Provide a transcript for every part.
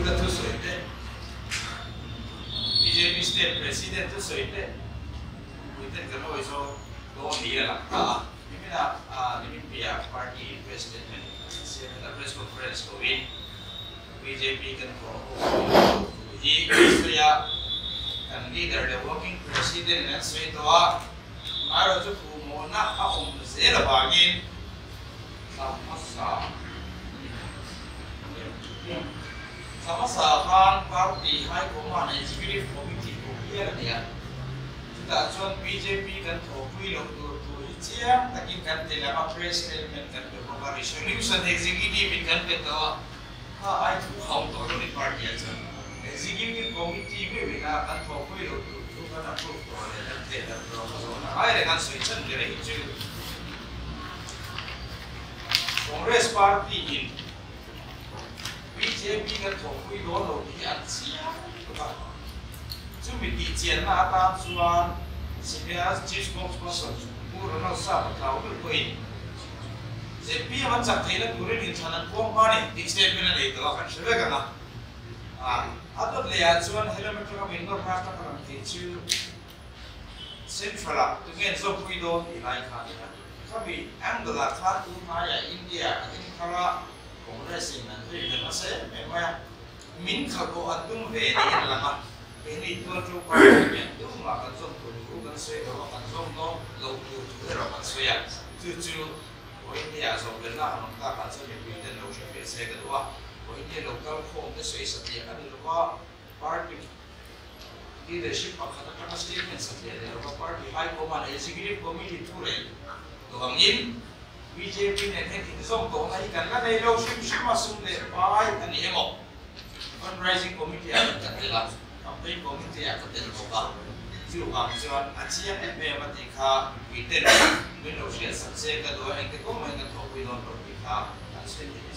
the two soite. BJP state president to soite. We take the noise of don't hear la. Nimina Nimimpia party president the press conference to win. BJP can go. He is and leader the working president and say to us, Maro to Mona Home Zera Bagin. Samasa Khan Party High Command Executive Committee to here and there. That's when BJP can talk to Chia, the King can tell a press statement and the resolution executive in Canada. I took home to the party. Executive committee will not talk to approve I can switch and get it. Congress party in BJP can talk with all of the Asia. To be teaching Nata Suan, Simias, chief spokesperson, who are not Sabbath, the PM and Sakina Kurin in China, money, the statement and the local Shivagana. Other layers, one element of window pasta from the Central to get so we don't like Kabi, Angela, Tatu, Maya, India, Kara, Congress and Mase, Minkago, Adum, Vedi, and Lama. Any to Parliament, Duma, and some to say, and some no, low to the Roman Swaya, to India, so the Lam, and some in the notion of a second one. India local home the Swiss at the party leadership of the statements of the party high command executive committee to in BJP and in some I can let a low ship must soon buy an emo fundraising committee at the campaign committee at the Boga. Few answer at CM and Matica within windows, yes, and say that the government and hope we don't have and send it.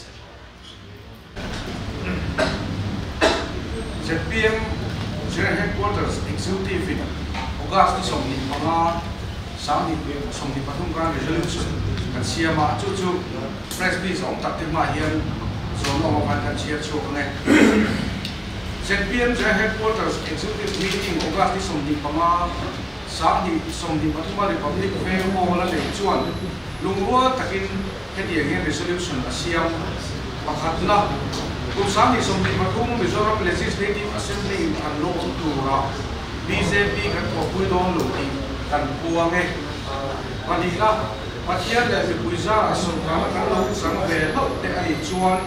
ZPM General Headquarters Executive in August Somni Panga Sami Somni Patunga Resolution and Siama Chuchu Press Please on Tatima here Zono and Chia Chokane ZPM General Headquarters Executive Meeting August Somni Panga Sami Somni Patuma Republic Fair Mola Chuan Lungua Takin Hediang Resolution Siam Pakatna Kusani Somni Patum Mizoram Legislative Assembly in Anlo Tura BJP kan Kopudon Luti kan Puange Manila Patian dari Puisa Sorkar kan Laut Sangbe Te Ali Chuan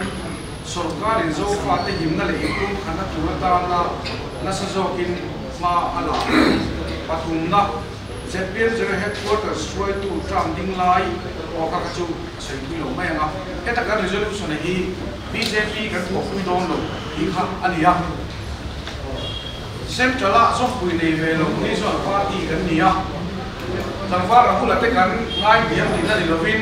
Sorkar in Zofa Te Himna Le Ikum Kana Turatana Nasazokin Ma Ala Patumna ZPM General Headquarters Troy to Tram Ding Lai Okakachu Sekilo Maya Eta kan resolution hi BJP kan Kopudon Lu Ikha Alia Central so pui nei ve lo ni so party kan nia Tanfara hula te kan ngai biam ni na lovin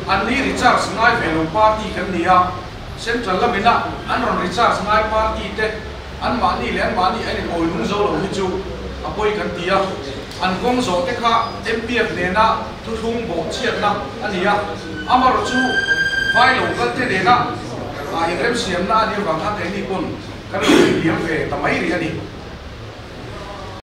Anni Richards ngai ve lo party kan nia Central lamina Anron Richards ngai party te an mani le an mani ani oi lung zo lo hi chu apoi kan tia an kong zo te kha MPF ne na tu thung bo chiat na ania amaro chu vai lo kan te ne na a ingrem siam na ni wang ha te ni kon kan lo biam ve tamai ri ani